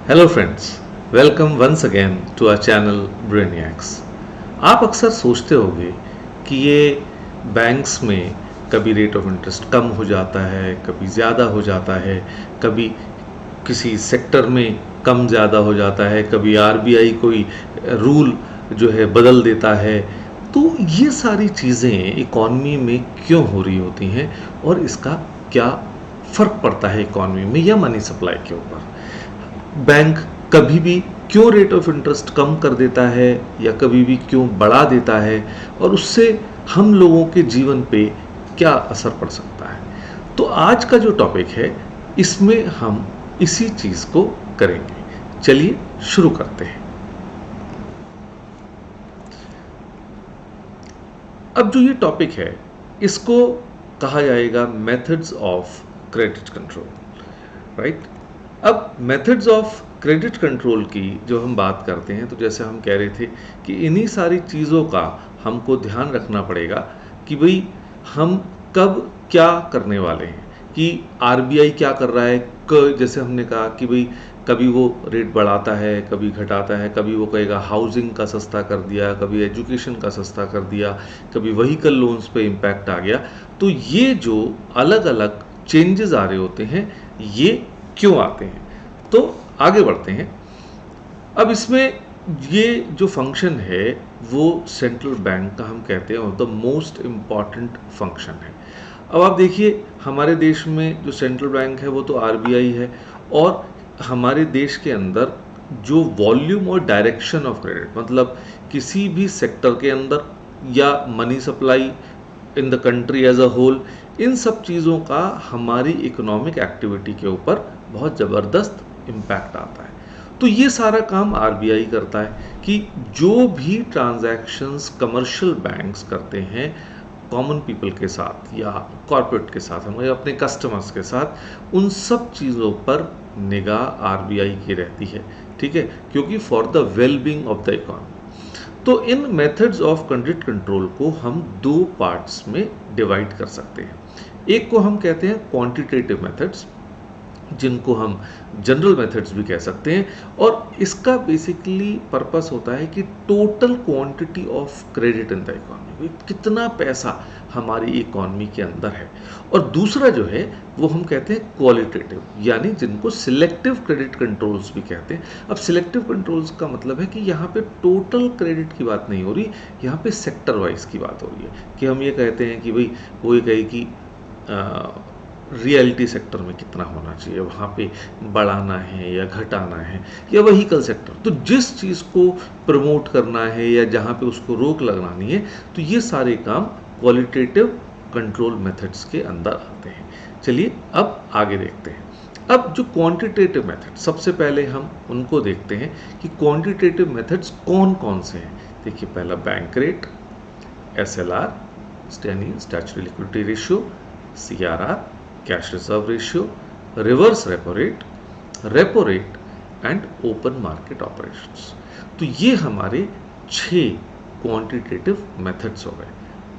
Hello friends, welcome once again to our channel Brainiacs. आप अक्सर सोचते होंगे कि ये बैंक्स में कभी रेट ऑफ इंटरेस्ट कम हो जाता है, कभी ज़्यादा हो जाता है, कभी किसी सेक्टर में कम ज़्यादा हो जाता है, कभी आरबीआई कोई रूल जो है बदल देता है। तो ये सारी चीज़ें इकॉनमी में क्यों हो रही होती हैं और इसका क्या फ़र्क पड़ता है इकॉनमी में या मनी सप्लाई के ऊपर। बैंक कभी भी क्यों रेट ऑफ इंटरेस्ट कम कर देता है या कभी भी क्यों बढ़ा देता है और उससे हम लोगों के जीवन पे क्या असर पड़ सकता है। तो आज का जो टॉपिक है इसमें हम इसी चीज़ को करेंगे। चलिए शुरू करते हैं। अब जो ये टॉपिक है इसको कहा जाएगा methods of credit control, right. अब मेथड्स ऑफ क्रेडिट कंट्रोल की जो हम बात करते हैं तो जैसे हम कह रहे थे कि इन्हीं सारी चीज़ों का हमको ध्यान रखना पड़ेगा कि भाई हम कब क्या करने वाले हैं, कि आरबीआई क्या कर रहा है। जैसे हमने कहा कि भाई कभी वो रेट बढ़ाता है, कभी घटाता है, कभी वो कहेगा हाउसिंग का सस्ता कर दिया, कभी एजुकेशन का सस्ता कर दिया, कभी व्हीकल लोन्स पे इम्पैक्ट आ गया। तो ये जो अलग अलग चेंजेस आ रहे होते हैं ये क्यों आते हैं, तो आगे बढ़ते हैं। अब इसमें ये जो फंक्शन है वो सेंट्रल बैंक का हम कहते हैं द मोस्ट इम्पॉर्टेंट फंक्शन है। अब आप देखिए हमारे देश में जो सेंट्रल बैंक है वो तो आरबीआई है, और हमारे देश के अंदर जो वॉल्यूम और डायरेक्शन ऑफ क्रेडिट, मतलब किसी भी सेक्टर के अंदर या money supply in the country as a whole, इन सब चीज़ों का हमारी इकोनॉमिक एक्टिविटी के ऊपर बहुत ज़बरदस्त इम्पैक्ट आता है। तो ये सारा काम आरबीआई करता है कि जो भी ट्रांजैक्शंस कमर्शियल बैंक्स करते हैं कॉमन पीपल के साथ या कॉरपोरेट के साथ, हमारे अपने कस्टमर्स के साथ, उन सब चीज़ों पर निगाह आरबीआई की रहती है, ठीक है, क्योंकि for the well being of the economy. तो इन मेथड्स ऑफ क्रेडिट कंट्रोल को हम दो पार्ट्स में डिवाइड कर सकते हैं। एक को हम कहते हैं क्वांटिटेटिव मेथड्स, जिनको हम जनरल मेथड्स भी कह सकते हैं, और इसका बेसिकली पर्पस होता है कि total quantity of credit in the economy, कितना पैसा हमारी इकोनॉमी के अंदर है। और दूसरा जो है वो हम कहते हैं क्वालिटेटिव, यानी जिनको सिलेक्टिव क्रेडिट कंट्रोल्स भी कहते हैं। अब सिलेक्टिव कंट्रोल्स का मतलब है कि यहाँ पे टोटल क्रेडिट की बात नहीं हो रही, यहाँ पे सेक्टर वाइज की बात हो रही है। कि हम ये कहते हैं कि भाई वो ये कहे कि रियलिटी सेक्टर में कितना होना चाहिए, वहाँ पे बढ़ाना है या घटाना है, या व्हीकल सेक्टर, तो जिस चीज़ को प्रमोट करना है या जहाँ पे उसको रोक लगानी है, तो ये सारे काम क्वालिटेटिव कंट्रोल मेथड्स के अंदर आते हैं। चलिए अब आगे देखते हैं। अब जो क्वांटिटेटिव मेथड, सबसे पहले हम उनको देखते हैं कि क्वांटिटेटिव मेथड्स कौन कौन से हैं। देखिए, पहला bank rate, SLR statutory liquidity ratio, CRR cash reserve ratio, reverse repo rate and open market operations. तो ये हमारे 6 क्वांटिटेटिव मेथड्स हो गए।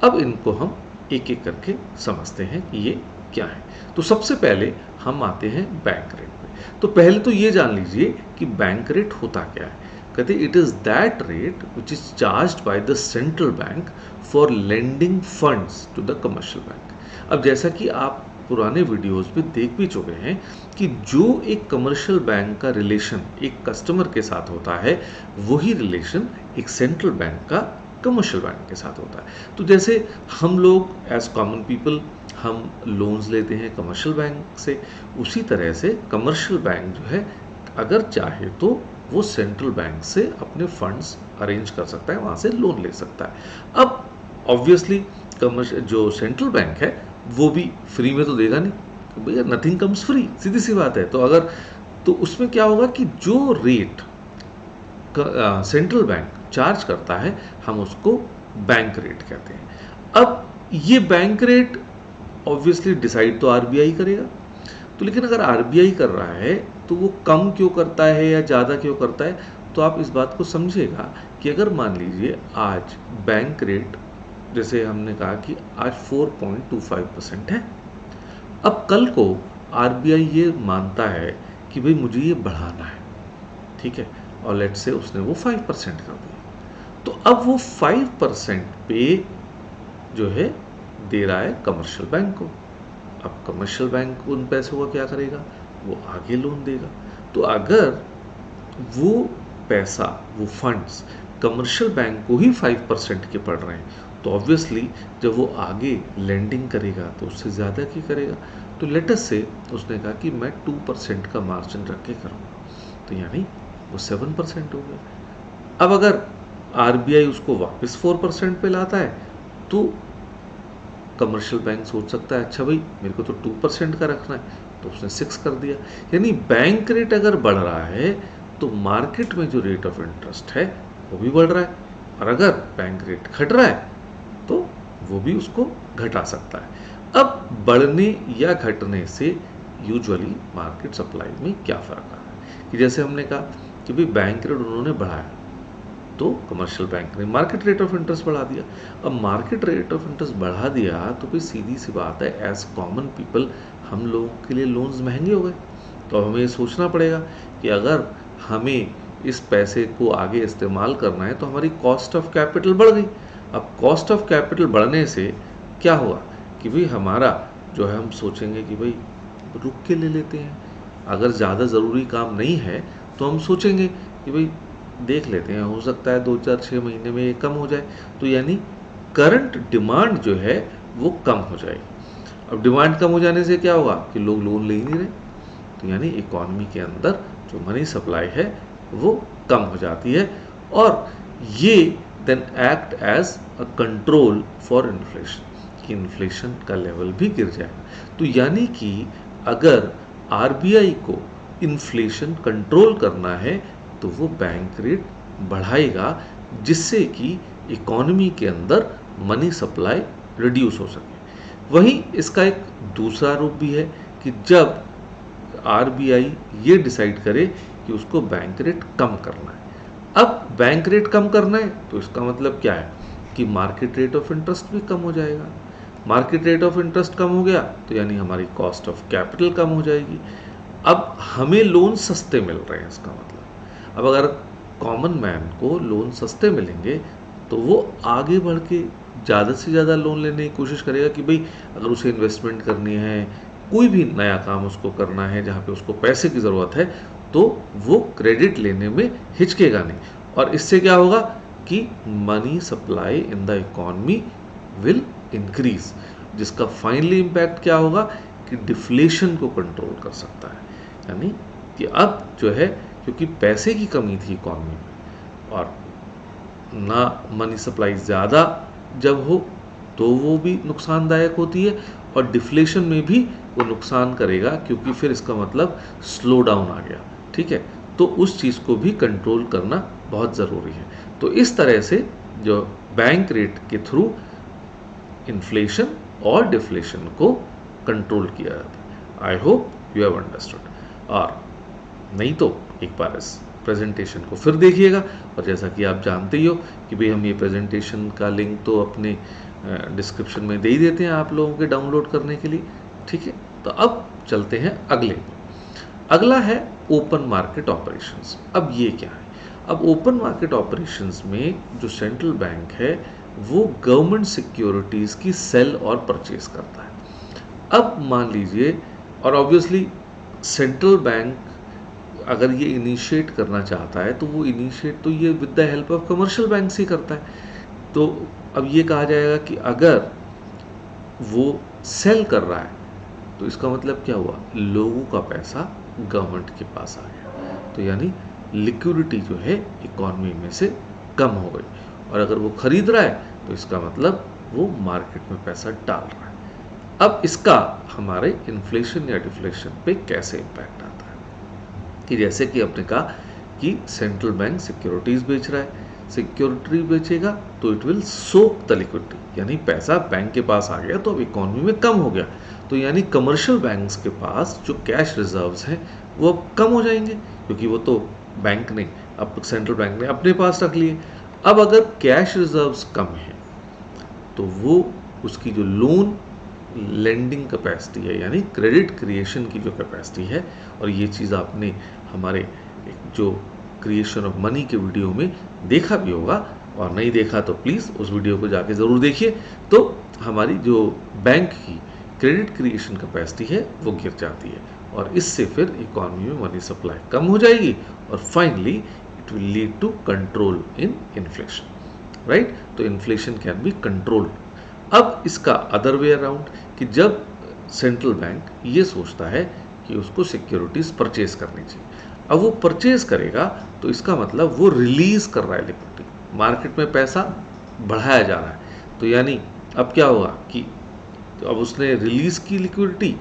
अब इनको हम एक एक करके समझते हैं कि ये क्या है। तो सबसे पहले हम आते हैं बैंक रेट पे। तो पहले तो ये जान लीजिए कि बैंक रेट होता क्या है। कहते it is that rate which is charged by the central bank for lending funds to the commercial bank. अब जैसा कि आप पुराने वीडियोस में देख भी चुके हैं कि जो एक कमर्शियल बैंक का रिलेशन एक कस्टमर के साथ होता है, वही रिलेशन एक सेंट्रल बैंक का कमर्शियल बैंक के साथ होता है। तो जैसे हम लोग एज कॉमन पीपल हम लोन्स लेते हैं कमर्शियल बैंक से, उसी तरह से कमर्शियल बैंक जो है अगर चाहे तो वो सेंट्रल बैंक से अपने फंड्स अरेंज कर सकता है, वहाँ से लोन ले सकता है। अब ऑब्वियसली कमर्शियल जो सेंट्रल बैंक है वो भी फ्री में तो देगा नहीं, भैया नथिंग कम्स फ्री, सीधी सी बात है। तो अगर तो उसमें क्या होगा कि जो रेट सेंट्रल बैंक चार्ज करता है हम उसको बैंक रेट कहते हैं। अब ये बैंक रेट ऑब्वियसली डिसाइड तो आरबीआई करेगा, तो लेकिन अगर आरबीआई कर रहा है तो वो कम क्यों करता है या ज़्यादा क्यों करता है, तो आप इस बात को समझिएगा कि अगर मान लीजिए आज बैंक रेट, जैसे हमने कहा कि आज 4.25% है, अब कल को आरबीआई ये मानता है कि भाई मुझे ये बढ़ाना है, ठीक है, और लेट से उसने वो 5% कर दिया, तो अब वो 5% पे जो है दे रहा है कमर्शियल बैंक को। अब कमर्शियल बैंक उन पैसों का क्या करेगा, वो आगे लोन देगा। तो अगर वो पैसा, वो फंड्स कमर्शियल बैंक को ही 5% के पड़ रहे हैं, तो ऑब्वियसली जब वो आगे लेंडिंग करेगा तो उससे ज़्यादा की करेगा। तो लेटस से उसने कहा कि मैं 2% का मार्जिन रख के करूँगा, तो यानी वो 7% हो गया। अब अगर आरबीआई उसको वापस 4% पे लाता है, तो कमर्शियल बैंक सोच सकता है अच्छा भाई मेरे को तो 2% का रखना है, तो उसने 6 कर दिया। यानी बैंक रेट अगर बढ़ रहा है तो मार्केट में जो रेट ऑफ इंटरेस्ट है वो भी बढ़ रहा है, और अगर बैंक रेट घट रहा है तो वो भी उसको घटा सकता है। अब बढ़ने या घटने से यूजुअली मार्केट सप्लाई में क्या फ़र्क आ रहा है कि जैसे हमने कहा कि भाई बैंक रेट उन्होंने बढ़ाया तो कमर्शियल बैंक ने मार्केट रेट ऑफ इंटरेस्ट बढ़ा दिया। अब मार्केट रेट ऑफ इंटरेस्ट बढ़ा दिया तो भाई सीधी सी बात है, एज कॉमन पीपल हम लोगों के लिए लोन्स महंगे हो गए। तो हमें ये सोचना पड़ेगा कि अगर हमें इस पैसे को आगे इस्तेमाल करना है तो हमारी कॉस्ट ऑफ कैपिटल बढ़ गई। अब कॉस्ट ऑफ कैपिटल बढ़ने से क्या हुआ कि भाई हमारा जो है हम सोचेंगे कि भाई रुक के ले लेते हैं, अगर ज़्यादा ज़रूरी काम नहीं है तो हम सोचेंगे कि भाई देख लेते हैं, हो सकता है 2-4-6 महीने में ये कम हो जाए। तो यानी करंट डिमांड जो है वो कम हो जाएगी। अब डिमांड कम हो जाने से क्या होगा कि लोग लोन ले ही नहीं रहे, तो यानी इकॉनमी के अंदर जो मनी सप्लाई है वो कम हो जाती है, और ये then act as a control for inflation, कि इन्फ्लेशन का लेवल भी गिर जाएगा। तो यानी कि अगर आरबीआई को इन्फ्लेशन कंट्रोल करना है तो वो बैंक रेट बढ़ाएगा, जिससे कि इकॉनमी के अंदर मनी सप्लाई रिड्यूस हो सके। वहीं इसका एक दूसरा रूप भी है कि जब आरबीआई ये डिसाइड करे कि उसको बैंक रेट कम करना है। अब बैंक रेट कम करना है तो इसका मतलब क्या है कि मार्केट रेट ऑफ इंटरेस्ट भी कम हो जाएगा। मार्केट रेट ऑफ इंटरेस्ट कम हो गया तो यानी हमारी कॉस्ट ऑफ कैपिटल कम हो जाएगी। अब हमें लोन सस्ते मिल रहे हैं, इसका मतलब अब अगर कॉमन मैन को लोन सस्ते मिलेंगे तो वो आगे बढ़ के ज़्यादा से ज़्यादा लोन लेने की कोशिश करेगा कि भाई अगर उसे इन्वेस्टमेंट करनी है, कोई भी नया काम उसको करना है जहाँ पे उसको पैसे की ज़रूरत है, तो वो क्रेडिट लेने में हिचकेगा नहीं। और इससे क्या होगा कि money supply in the economy will increase, जिसका फाइनली इम्पैक्ट क्या होगा कि डिफ्लेशन को कंट्रोल कर सकता है। यानी कि अब जो है, क्योंकि पैसे की कमी थी इकॉनमी में और ना मनी सप्लाई ज़्यादा जब हो तो वो भी नुकसानदायक होती है, और डिफ्लेशन में भी वो नुकसान करेगा, क्योंकि फिर इसका मतलब स्लो डाउन आ गया। ठीक है, तो उस चीज़ को भी कंट्रोल करना बहुत ज़रूरी है। तो इस तरह से जो बैंक रेट के थ्रू इन्फ्लेशन और डिफ्लेशन को कंट्रोल किया जाता है। I hope you have understood, और नहीं तो एक बार इस प्रेजेंटेशन को फिर देखिएगा। और जैसा कि आप जानते ही हो कि भाई हम ये प्रेजेंटेशन का लिंक तो अपने डिस्क्रिप्शन में दे ही देते हैं आप लोगों के डाउनलोड करने के लिए। ठीक है, तो अब चलते हैं अगला है ओपन मार्केट ऑपरेशंस। अब ये क्या है? अब ओपन मार्केट ऑपरेशंस में जो सेंट्रल बैंक है वो गवर्नमेंट सिक्योरिटीज़ की सेल और परचेज करता है। अब मान लीजिए, और ऑब्वियसली सेंट्रल बैंक अगर ये इनिशिएट करना चाहता है तो वो इनिशिएट तो ये with the help of commercial bank से करता है। तो अब ये कहा जाएगा कि अगर वो सेल कर रहा है तो इसका मतलब क्या हुआ, लोगों का पैसा गवर्नमेंट के पास आ गया, तो यानी लिक्विडिटी जो है इकॉनमी में से कम हो गई। और अगर वो खरीद रहा है तो इसका मतलब वो मार्केट में पैसा डाल रहा है। अब इसका हमारे इन्फ्लेशन या डिफ्लेशन पे कैसे इम्पैक्ट आता है कि जैसे कि आपने कहा कि सेंट्रल बैंक सिक्योरिटीज़ बेच रहा है, सिक्योरिटी बेचेगा तो it will soak the liquidity, यानी पैसा बैंक के पास आ गया तो अब इकॉनमी में कम हो गया, तो यानी कमर्शियल बैंक्स के पास जो कैश रिजर्व्स हैं वो अब कम हो जाएंगे, क्योंकि वो तो बैंक ने, अब सेंट्रल बैंक ने अपने पास रख लिए। अब अगर कैश रिजर्व्स कम है तो वो उसकी जो लोन लेंडिंग कैपेसिटी है, यानी क्रेडिट क्रिएशन की जो कैपेसिटी है, और ये चीज़ आपने हमारे जो क्रिएशन ऑफ मनी के वीडियो में देखा भी होगा, और नहीं देखा तो प्लीज़ उस वीडियो को जाके ज़रूर देखिए। तो हमारी जो बैंक की क्रेडिट क्रिएशन कैपेसिटी है वो गिर जाती है, और इससे फिर इकॉनमी में मनी सप्लाई कम हो जाएगी, और finally it will lead to control in inflation, right. तो इन्फ्लेशन कैन बी कंट्रोल्ड। अब इसका अदर वे अराउंड, कि जब सेंट्रल बैंक ये सोचता है कि उसको सिक्योरिटीज परचेज करनी चाहिए, अब वो परचेज करेगा तो इसका मतलब वो रिलीज कर रहा है लिक्विडिटी, मार्केट में पैसा बढ़ाया जा रहा है। तो यानी अब क्या होगा कि अब उसने रिलीज की लिक्विडिटी,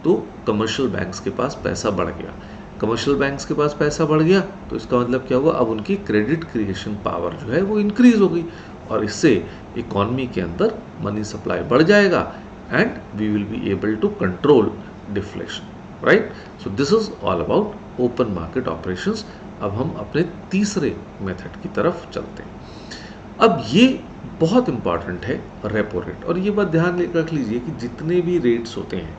तो कमर्शियल बैंक्स के पास पैसा बढ़ गया। कमर्शियल बैंक्स के पास पैसा बढ़ गया तो इसका मतलब क्या हुआ, अब उनकी क्रेडिट क्रिएशन पावर जो है वो इंक्रीज हो गई, और इससे इकॉनमी के अंदर मनी सप्लाई बढ़ जाएगा, and we will be able to control deflation, right. So this is all about open market operations. अब हम अपने तीसरे मेथड की तरफ चलते हैं। अब ये बहुत इंपॉर्टेंट है रेपो रेट, और ये बात ध्यान रख लीजिए कि जितने भी रेट्स होते हैं,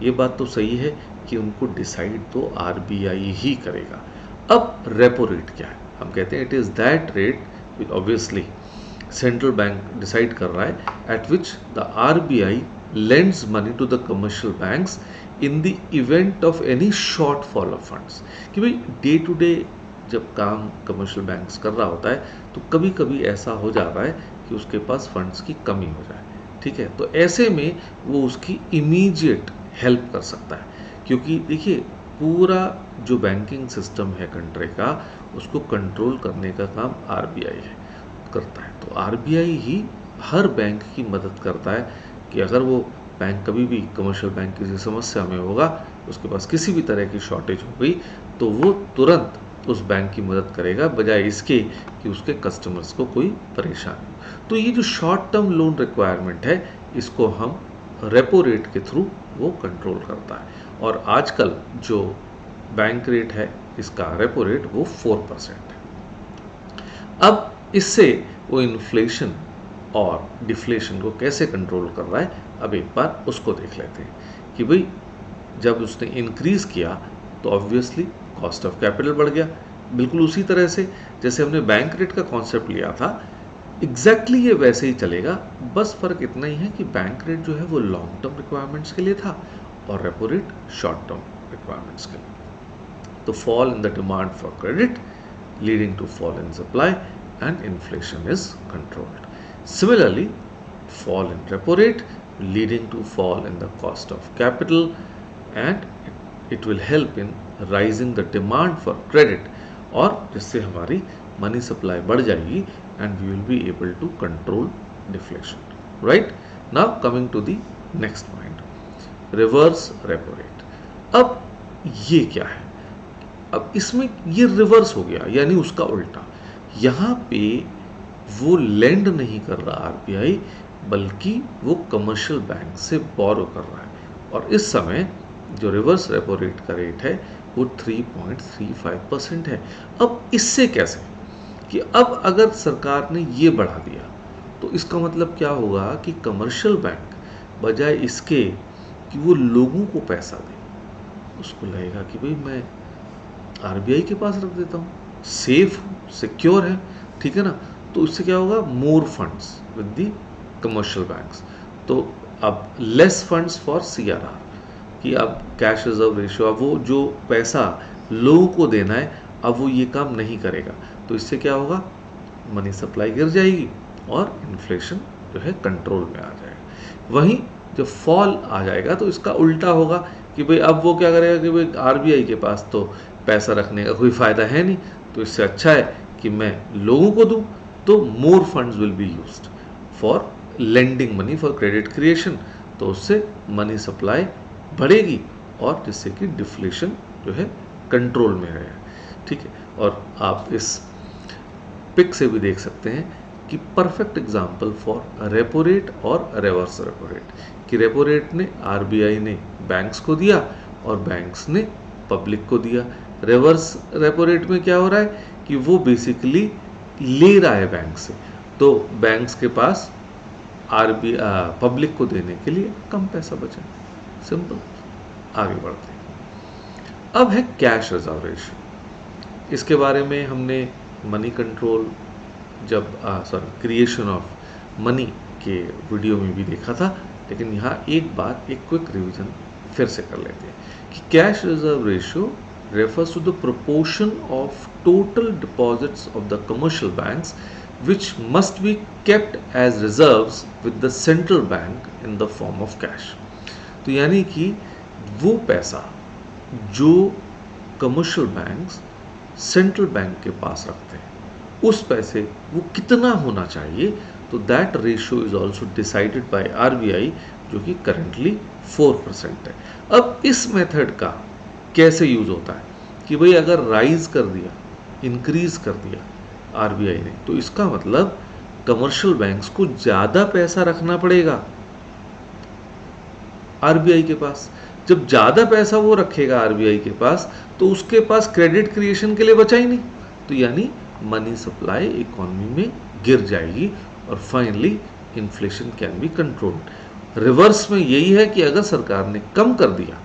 ये बात तो सही है कि उनको डिसाइड तो आरबीआई ही करेगा। अब रेपो रेट क्या है, हम कहते हैं it is that rate which obviously central bank decide कर रहा है at which the RBI lends money to the commercial banks in the event of any shortfall of funds. कि भाई डे टू डे जब काम कमर्शियल बैंक्स कर रहा होता है तो कभी कभी ऐसा हो जाता है कि उसके पास फंड्स की कमी हो जाए, ठीक है। तो ऐसे में वो उसकी इमीडिएट हेल्प कर सकता है, क्योंकि देखिए पूरा जो बैंकिंग सिस्टम है कंट्री का, उसको कंट्रोल करने का काम आरबीआई करता है। तो आरबीआई ही हर बैंक की मदद करता है कि अगर वो बैंक कभी भी कमर्शियल बैंक किसी समस्या में होगा, उसके पास किसी भी तरह की शॉर्टेज हो गई, तो वो तुरंत उस बैंक की मदद करेगा, बजाय इसके कि उसके कस्टमर्स को कोई परेशानी हो। तो ये जो शॉर्ट टर्म लोन रिक्वायरमेंट है, इसको हम रेपो रेट के थ्रू वो कंट्रोल करता है। और आजकल जो बैंक रेट है इसका रेपो रेट वो 4% है। अब इससे वो इन्फ्लेशन और डिफ्लेशन को कैसे कंट्रोल कर रहा है, अब एक बार उसको देख लेते हैं कि भाई जब उसने इंक्रीज किया तो ऑब्वियसली कॉस्ट ऑफ कैपिटल बढ़ गया, बिल्कुल उसी तरह से जैसे हमने बैंक रेट का कॉन्सेप्ट लिया था, एग्जैक्टली ये वैसे ही चलेगा। बस फर्क इतना ही है कि बैंक रेट जो है वो लॉन्ग टर्म रिक्वायरमेंट्स के लिए था और repo rate short term requirements के लिए। तो fall in the demand for credit leading to fall in supply and inflation is controlled. Similarly, fall in repo rate leading to fall in the cost of capital, and it will help in rising the demand for credit, और जिससे हमारी money supply बढ़ जाएगी and we will be able to control deflation, right? Now coming to the next point, reverse repo rate। अब ये क्या है, अब इसमें ये रिवर्स हो गया, यानी उसका उल्टा। यहाँ पे वो लेंड नहीं कर रहा आरबीआई, बल्कि वो कमर्शियल बैंक से बोरो कर रहा है, और इस समय जो रिवर्स रेपो रेट का रेट है वो 3.35% है। अब इससे कैसे कि अब अगर सरकार ने ये बढ़ा दिया तो इसका मतलब क्या होगा कि कमर्शियल बैंक बजाय इसके कि वो लोगों को पैसा दे, उसको लगेगा कि भाई मैं आरबीआई के पास रख देता हूँ, सेफ सिक्योर है, ठीक है ना। तो इससे क्या होगा, मोर funds with the commercial banks. तो अब लेस फंड्स फॉर सीआरआर, कि अब कैश रिजर्व रेशियो, अब वो जो पैसा लोगों को देना है अब वो ये काम नहीं करेगा। तो इससे क्या होगा, मनी सप्लाई गिर जाएगी और इन्फ्लेशन जो है कंट्रोल में आ जाएगा। वहीं जब फॉल आ जाएगा तो इसका उल्टा होगा कि भाई अब वो क्या करेगा कि भाई आरबीआई के पास तो पैसा रखने का कोई फ़ायदा है नहीं, तो इससे अच्छा है कि मैं लोगों को दूँ। तो मोर funds will be used for lending money for credit creation, तो उससे मनी सप्लाई बढ़ेगी और जिससे कि डिफ्लेशन जो है कंट्रोल में रहेगा, ठीक है। और आप इस पिक से भी देख सकते हैं कि perfect example for repo rate और रिवर्स रेपो रेट, कि रेपो रेट ने आरबीआई ने बैंक्स को दिया और बैंक्स ने पब्लिक को दिया। रिवर्स रेपो रेट में क्या हो रहा है कि वो बेसिकली ले रहा है बैंक से, तो बैंक्स के पास पब्लिक को देने के लिए कम पैसा बचा। सिंपल। आगे बढ़ते हैं। अब है कैश रिजर्व रेशियो। इसके बारे में हमने मनी कंट्रोल जब क्रिएशन ऑफ मनी के वीडियो में भी देखा था, लेकिन यहाँ एक क्विक रिवीजन फिर से कर लेते हैं कि cash reserve ratio refers to the proportion of total deposits of the commercial banks which must be kept as reserves with the central bank in the form of cash। तो यानी कि वो पैसा जो कमर्शियल बैंक्स सेंट्रल बैंक के पास रखते हैं उस पैसे वो कितना होना चाहिए, तो that ratio is also decided by RBI जो कि करेंटली 4% है। अब इस मेथड का कैसे यूज होता है कि भाई अगर राइज कर दिया, इंक्रीज कर दिया आरबीआई ने, तो इसका मतलब कमर्शियल बैंक्स को ज्यादा पैसा रखना पड़ेगा आरबीआई के पास। जब ज्यादा पैसा वो रखेगा आरबीआई के पास तो उसके पास क्रेडिट क्रिएशन के लिए बचा ही नहीं, तो यानी मनी सप्लाई इकोनॉमी में गिर जाएगी और finally inflation can be controlled. Reverse में यही है कि अगर सरकार ने कम कर दिया,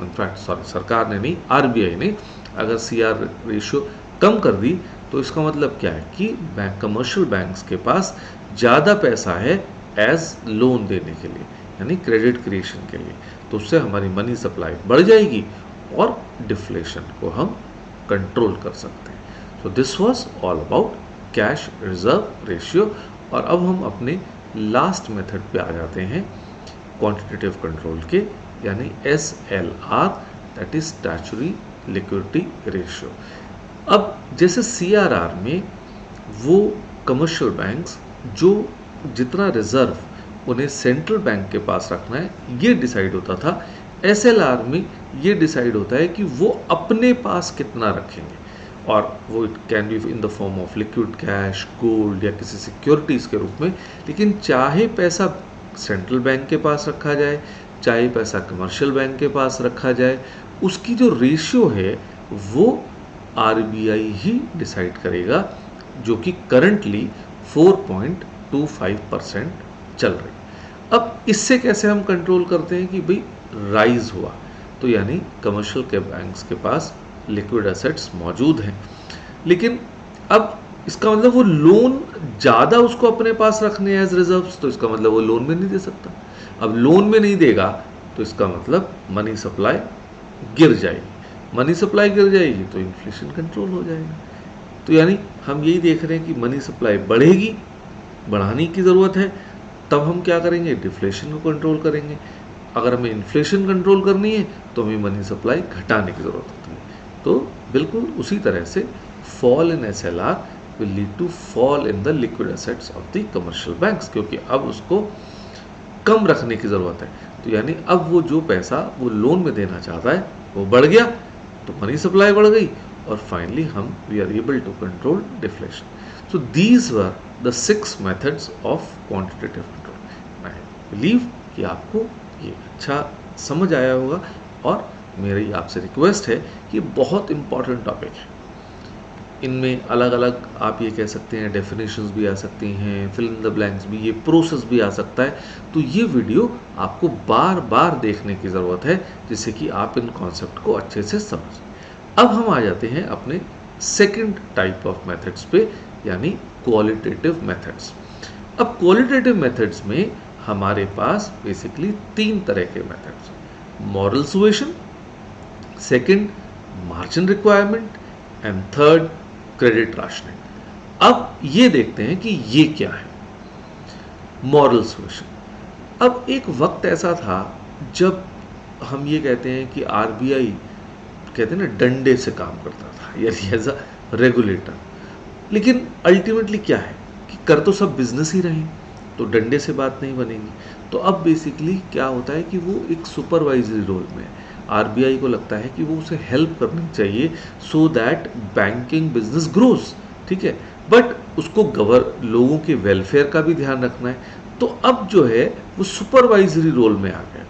इनफैक्ट सरकार ने नहीं, आरबीआई ने अगर सीआर रेशियो कम कर दी तो इसका मतलब क्या है कि कमर्शियल बैंक्स के पास ज़्यादा पैसा है एज लोन देने के लिए, यानी क्रेडिट क्रिएशन के लिए, तो उससे हमारी मनी सप्लाई बढ़ जाएगी और डिफ्लेशन को हम कंट्रोल कर सकते हैं। So this was all about cash reserve ratio. और अब हम अपने लास्ट मेथड पे आ जाते हैं क्वांटिटेटिव कंट्रोल के, यानी SLR, that is statutory liquidity ratio. अब जैसे CRR में वो कमर्शियल बैंक्स जो जितना रिजर्व उन्हें सेंट्रल बैंक के पास रखना है ये डिसाइड होता था, SLR में ये डिसाइड होता है कि वो अपने पास कितना रखेंगे, और वो it can be in the form of liquid cash, gold या किसी सिक्योरिटीज़ के रूप में। लेकिन चाहे पैसा सेंट्रल बैंक के पास रखा जाए, चाहे पैसा कमर्शियल बैंक के पास रखा जाए, उसकी जो रेशियो है वो आरबीआई ही डिसाइड करेगा, जो कि करंटली 4.25% चल रही। अब इससे कैसे हम कंट्रोल करते हैं कि भाई राइज हुआ, तो यानी कमर्शियल के बैंक्स के पास लिक्विड एसेट्स मौजूद हैं, लेकिन अब इसका मतलब वो लोन ज़्यादा उसको अपने पास रखने एज रिजर्व्स, तो इसका मतलब वो लोन में नहीं दे सकता। अब लोन में नहीं देगा तो इसका मतलब मनी सप्लाई गिर जाएगी, मनी सप्लाई गिर जाएगी तो इन्फ्लेशन कंट्रोल हो जाएगा। तो यानी हम यही देख रहे हैं कि मनी सप्लाई बढ़ेगी, बढ़ाने की ज़रूरत है, तब हम क्या करेंगे, डिफ्लेशन को कंट्रोल करेंगे। अगर हमें इन्फ्लेशन कंट्रोल करनी है तो हमें मनी सप्लाई घटाने की ज़रूरत होती है। तो बिल्कुल उसी तरह से fall in SLR will lead to fall in the liquid assets of the commercial banks, क्योंकि अब उसको कम रखने की ज़रूरत है। तो यानी अब वो जो पैसा वो लोन में देना चाहता है वो बढ़ गया, तो मनी सप्लाई बढ़ गई, और फाइनली हम we are able to control deflation. So these were the 6 methods of quantitative control. I believe कि आपको ये अच्छा समझ आया होगा, और मेरी आपसे रिक्वेस्ट है कि बहुत इंपॉर्टेंट टॉपिक है, इनमें अलग अलग आप ये कह सकते हैं डेफिनेशंस भी आ सकती हैं, फिल इन द ब्लैंक्स भी, ये प्रोसेस भी आ सकता है। तो ये वीडियो आपको बार बार देखने की ज़रूरत है जिससे कि आप इन कॉन्सेप्ट को अच्छे से समझें। अब हम आ जाते हैं अपने सेकंड टाइप ऑफ मेथड्स पे, यानी क्वालिटेटिव मेथड्स। अब क्वालिटेटिव मेथड्स में हमारे पास बेसिकली 3 तरह के methods, moral suasion, second margin requirement, and third credit rationing. अब ये देखते हैं कि ये क्या है मॉरल सुएशन। अब एक वक्त ऐसा था जब हम ये कहते हैं कि आरबीआई कहते हैं ना डंडे से काम करता था, यानी एज अ रेगुलेटर, लेकिन अल्टीमेटली क्या है कि कर तो सब बिजनेस ही रहे, तो डंडे से बात नहीं बनेगी। तो अब बेसिकली क्या होता है कि वो एक सुपरवाइजरी रोल में है, आरबीआई को लगता है कि वो उसे हेल्प करनी चाहिए so that banking business grows, ठीक है, बट उसको लोगों के वेलफेयर का भी ध्यान रखना है। तो अब जो है वो सुपरवाइजरी रोल में आ गया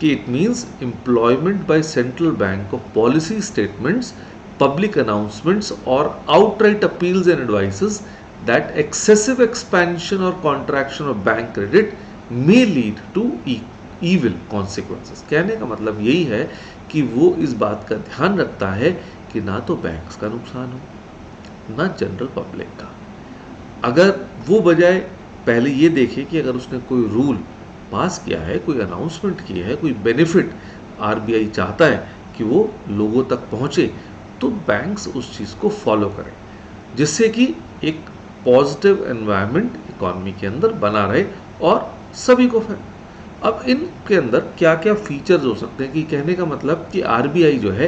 कि it means employment by central bank of policy statements, public announcements और outright appeals and advices that excessive expansion और contraction of bank credit may lead to evil consequences. कहने का मतलब यही है कि वो इस बात का ध्यान रखता है कि ना तो बैंक्स का नुकसान हो ना जनरल पब्लिक का। अगर वो बजाय पहले ये देखे कि अगर उसने कोई रूल पास किया है, कोई अनाउंसमेंट की है, कोई बेनिफिट आरबीआई चाहता है कि वो लोगों तक पहुंचे, तो बैंक्स उस चीज़ को फॉलो करें, जिससे कि एक पॉजिटिव एनवायरनमेंट इकॉनमी के अंदर बना रहे और सभी को फायदा। अब इनके अंदर क्या क्या फीचर्स हो सकते हैं, कि कहने का मतलब कि आरबीआई जो है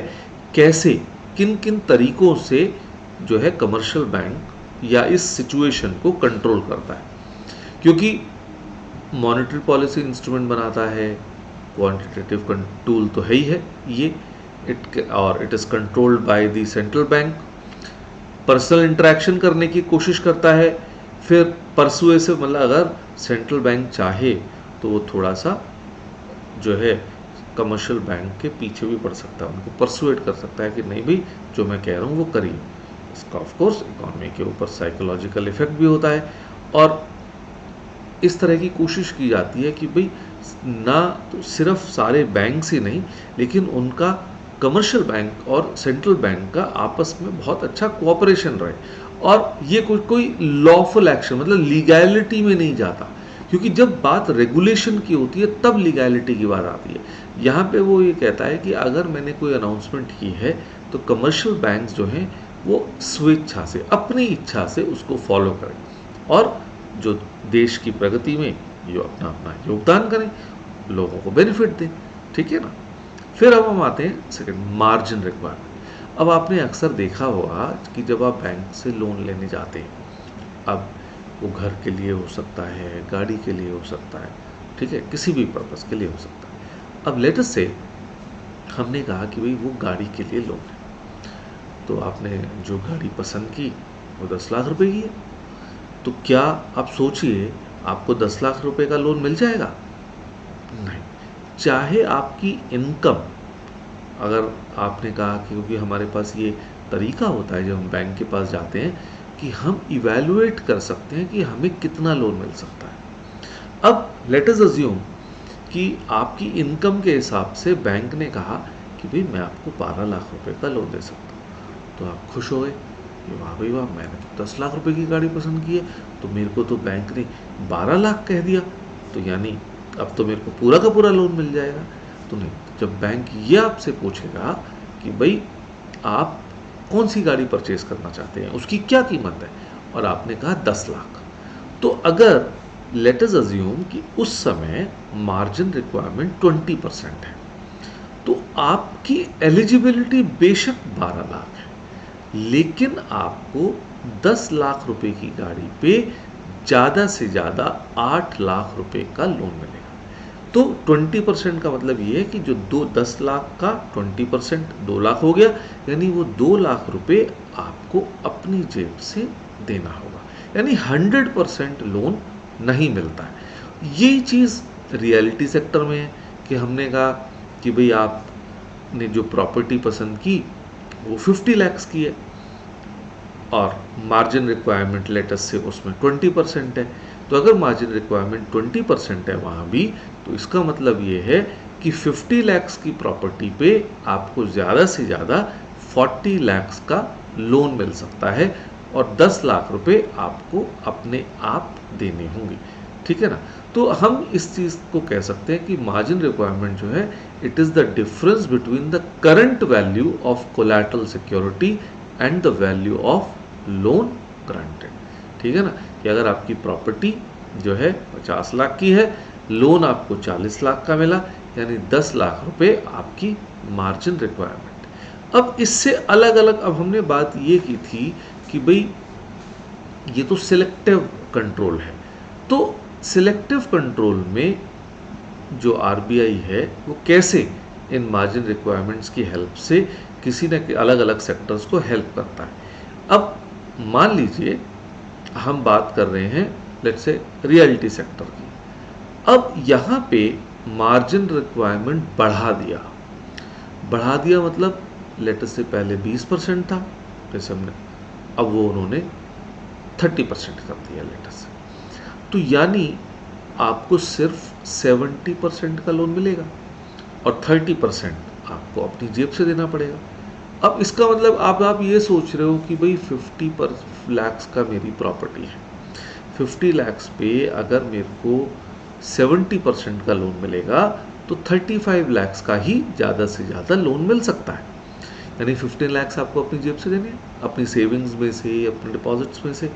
कैसे, किन किन तरीकों से जो है कमर्शियल बैंक या इस सिचुएशन को कंट्रोल करता है। क्योंकि मॉनेटरी पॉलिसी इंस्ट्रूमेंट बनाता है, क्वांटिटेटिव टूल तो है ही है ये, it is controlled by the central bank. Personal interaction करने की कोशिश करता है, फिर परसुएसिव, मतलब अगर सेंट्रल बैंक चाहे तो वो थोड़ा सा जो है कमर्शियल बैंक के पीछे भी पड़ सकता है, उनको परसुएट कर सकता है कि नहीं भाई जो मैं कह रहा हूँ वो करिए। इसका ऑफ कोर्स इकॉनमी के ऊपर साइकोलॉजिकल इफेक्ट भी होता है, और इस तरह की कोशिश की जाती है कि भाई ना तो सिर्फ सारे बैंक ही नहीं, लेकिन उनका कमर्शियल बैंक और सेंट्रल बैंक का आपस में बहुत अच्छा कोऑपरेशन रहे, और ये कोई लॉफुल एक्शन, मतलब लीगैलिटी में नहीं जाता। क्योंकि जब बात रेगुलेशन की होती है तब लीगैलिटी की बात आती है। यहाँ पे वो ये कहता है कि अगर मैंने कोई अनाउंसमेंट की है तो कमर्शियल बैंक्स जो हैं वो स्वेच्छा से, अपनी इच्छा से उसको फॉलो करें, और जो देश की प्रगति में जो अपना अपना योगदान करें, लोगों को बेनिफिट दें। ठीक है ना। फिर अब हम आते हैं सेकंड, मार्जिन रिक्वायरमेंट। अब आपने अक्सर देखा होगा कि जब आप बैंक से लोन लेने जाते हैं, अब वो घर के लिए हो सकता है, गाड़ी के लिए हो सकता है, ठीक है, किसी भी पर्पज़ के लिए हो सकता है। अब लेट अस से हमने कहा कि भाई वो गाड़ी के लिए लोन है, तो आपने जो गाड़ी पसंद की वो 10 लाख रुपए की है, तो क्या आप सोचिए आपको 10 लाख रुपए का लोन मिल जाएगा? नहीं। चाहे आपकी इनकम, अगर आपने कहा कि क्योंकि हमारे पास ये तरीका होता है जब हम बैंक के पास जाते हैं कि हम इवैल्यूएट कर सकते हैं कि हमें कितना लोन मिल सकता है। अब लेट अस अज्यूम कि आपकी इनकम के हिसाब से बैंक ने कहा कि भाई मैं आपको 12 लाख रुपए का लोन दे सकता हूँ, तो आप खुश हो गए कि वाह भाई वाह, मैंने तो 10 लाख रुपए की गाड़ी पसंद की है, तो मेरे को तो बैंक ने 12 लाख कह दिया, तो यानी अब तो मेरे को पूरा का पूरा लोन मिल जाएगा। तो नहीं, जब बैंक ये आपसे पूछेगा कि भाई आप कौन सी गाड़ी परचेज करना चाहते हैं, उसकी क्या कीमत है, और आपने कहा 10 लाख, तो अगर लेट अस अज्यूम कि उस समय मार्जिन रिक्वायरमेंट 20% है, तो आपकी एलिजिबिलिटी बेशक 12 लाख है, लेकिन आपको 10 लाख रुपए की गाड़ी पे ज़्यादा से ज़्यादा 8 लाख रुपए का लोन मिलेगा। तो 20% का मतलब ये है कि जो 10 लाख का 20% 2 लाख हो गया, यानी वो 2 लाख रुपए आपको अपनी जेब से देना होगा, यानी 100% लोन नहीं मिलता है। यही चीज़ रियलिटी सेक्टर में है कि हमने कहा कि भाई आपने जो प्रॉपर्टी पसंद की वो 50 लाख की है, और मार्जिन रिक्वायरमेंट लेटस से उसमें 20% है, तो अगर मार्जिन रिक्वायरमेंट 20% है वहाँ भी, तो इसका मतलब ये है कि 50 लाख की प्रॉपर्टी पे आपको ज़्यादा से ज़्यादा 40 लाख का लोन मिल सकता है, और 10 लाख रुपए आपको अपने आप देने होंगे। ठीक है ना। तो हम इस चीज़ को कह सकते हैं कि मार्जिन रिक्वायरमेंट जो है, it is the difference between the current value of collateral security and the value of loan granted. ठीक है ना, कि अगर आपकी प्रॉपर्टी जो है 50 लाख की है, लोन आपको 40 लाख का मिला, यानी 10 लाख रुपए आपकी मार्जिन रिक्वायरमेंट। अब इससे अलग अलग, अब हमने बात ये की थी कि भाई ये तो सिलेक्टिव कंट्रोल है, तो सिलेक्टिव कंट्रोल में जो आरबीआई है वो कैसे इन मार्जिन रिक्वायरमेंट्स की हेल्प से किसी न अलग अलग सेक्टर्स को हेल्प करता है। अब मान लीजिए हम बात कर रहे हैं लेट्स से रियल्टी सेक्टर की। अब यहाँ पे मार्जिन रिक्वायरमेंट बढ़ा दिया मतलब लेट्स से पहले 20% था, जैसे हमने, अब वो उन्होंने 30% कर दिया लेट्स से, तो यानी आपको सिर्फ 70% का लोन मिलेगा और 30% आपको अपनी जेब से देना पड़ेगा। अब इसका मतलब आप ये सोच रहे हो कि भाई 50 पर लैक्स का मेरी प्रॉपर्टी है, 50 लैक्स पे अगर मेरे को 70% का लोन मिलेगा तो 35 लैक्स का ही ज़्यादा से ज़्यादा लोन मिल सकता है। यानी 15 लैक्स आपको अपनी जेब से देने हैं, अपनी सेविंग्स में से, अपने डिपॉजिट्स में से।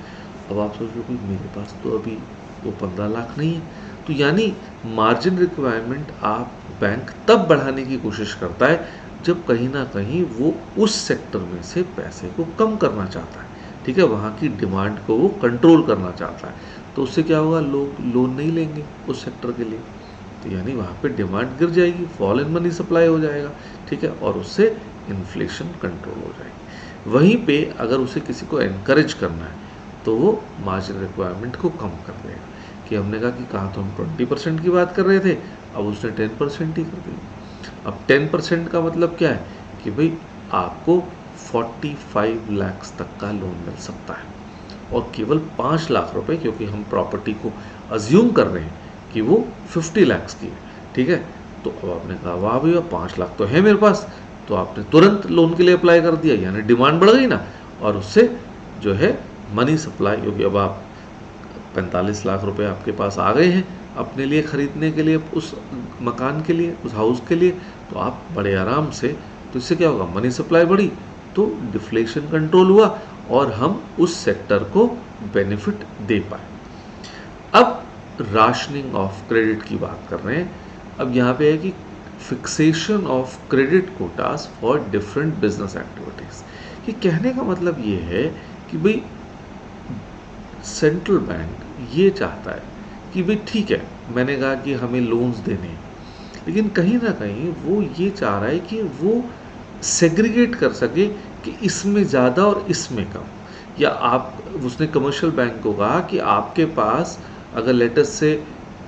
अब आप सोच रहे हो कि मेरे पास तो अभी वो 15 लाख नहीं है, तो यानी मार्जिन रिक्वायरमेंट आप बैंक तब बढ़ाने की कोशिश करता है जब कहीं ना कहीं वो उस सेक्टर में से पैसे को कम करना चाहता है, ठीक है, वहाँ की डिमांड को वो कंट्रोल करना चाहता है। तो उससे क्या होगा, लोग लोन नहीं लेंगे उस सेक्टर के लिए, तो यानी वहाँ पे डिमांड गिर जाएगी, फॉल इन मनी सप्लाई हो जाएगा, ठीक है, और उससे इन्फ्लेशन कंट्रोल हो जाएगी। वहीं पे अगर उसे किसी को एनकरेज करना है तो वो मार्जिन रिक्वायरमेंट को कम कर देगा, कि हमने कहा कि कहाँ तो हम 20% की बात कर रहे थे, अब उसने 10% ही कर दी। अब 10% का मतलब क्या है कि भाई आपको 45 लैक्स तक का लोन मिल सकता है, और केवल 5 लाख रुपए, क्योंकि हम प्रॉपर्टी को अज्यूम कर रहे हैं कि वो 50 लैक्स की है, ठीक है। तो अब आपने कहा वाह भैया 5 लाख तो है मेरे पास, तो आपने तुरंत लोन के लिए अप्लाई कर दिया, यानी डिमांड बढ़ गई ना, और उससे जो है मनी सप्लाई, क्योंकि अब आप 45 लाख रुपए आपके पास आ गए हैं अपने लिए खरीदने के लिए, उस मकान के लिए, उस हाउस के लिए, तो आप बड़े आराम से, तो इससे क्या होगा, मनी सप्लाई बढ़ी तो डिफ्लेशन कंट्रोल हुआ और हम उस सेक्टर को बेनिफिट दे पाए। अब राशनिंग ऑफ क्रेडिट की बात कर रहे हैं। अब यहाँ पे है कि fixation of credit quotas for different business activities. कि कहने का मतलब ये है कि भाई सेंट्रल बैंक ये चाहता है कि भाई ठीक है, मैंने कहा कि हमें लोन्स देने हैं, लेकिन कहीं ना कहीं वो ये चाह रहा है कि वो सेग्रीगेट कर सके कि इसमें ज़्यादा और इसमें कम। या आप, उसने कमर्शियल बैंक को कहा कि आपके पास अगर लेटर से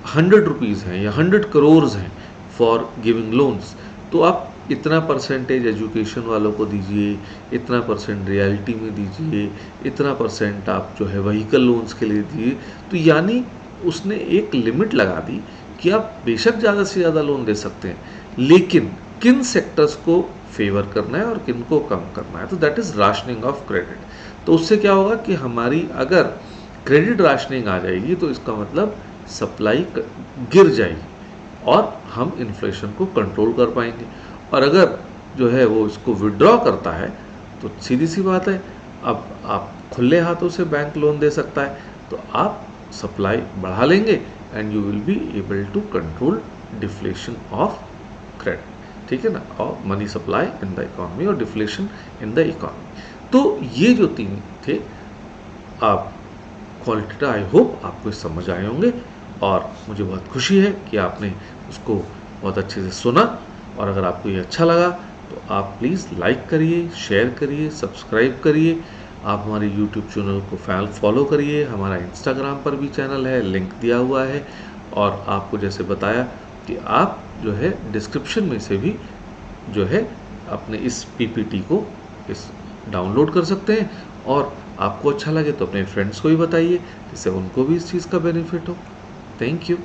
100 रुपीज़ हैं या 100 करोड़ हैं फॉर गिविंग लोन्स, तो आप इतना परसेंटेज एजुकेशन वालों को दीजिए, इतना परसेंट रियल्टी में दीजिए, इतना परसेंट आप जो है व्हीकल लोन्स के लिए दीजिए। तो यानी उसने एक लिमिट लगा दी कि आप बेशक ज़्यादा से ज़्यादा लोन दे सकते हैं, लेकिन किन सेक्टर्स को फेवर करना है और किन को कम करना है। तो that is rationing of credit. तो उससे क्या होगा कि हमारी अगर क्रेडिट राशनिंग आ जाएगी तो इसका मतलब सप्लाई गिर जाएगी और हम इन्फ्लेशन को कंट्रोल कर पाएंगे। और अगर जो है वो इसको विड्रॉ करता है तो सीधी सी बात है, अब आप खुले हाथों से बैंक लोन दे सकता है, तो आप सप्लाई बढ़ा लेंगे and you will be able to control deflation of credit, ठीक है ना, और money supply in the economy और डिफ्लेशन इन द इकोनॉमी। तो ये जो तीन थे आप क्वालिटेटिव, आई होप आपको समझ आए होंगे, और मुझे बहुत खुशी है कि आपने उसको बहुत अच्छे से सुना। और अगर आपको ये अच्छा लगा तो आप प्लीज़ लाइक करिए, शेयर करिए, सब्सक्राइब करिए। आप हमारे यूट्यूब चैनल को फॉलो करिए, हमारा इंस्टाग्राम पर भी चैनल है, लिंक दिया हुआ है। और आपको जैसे बताया कि आप जो है डिस्क्रिप्शन में से भी जो है अपने इस पीपीटी को इस डाउनलोड कर सकते हैं, और आपको अच्छा लगे तो अपने फ्रेंड्स को भी बताइए, जिससे उनको भी इस चीज़ का बेनिफिट हो। Thank you.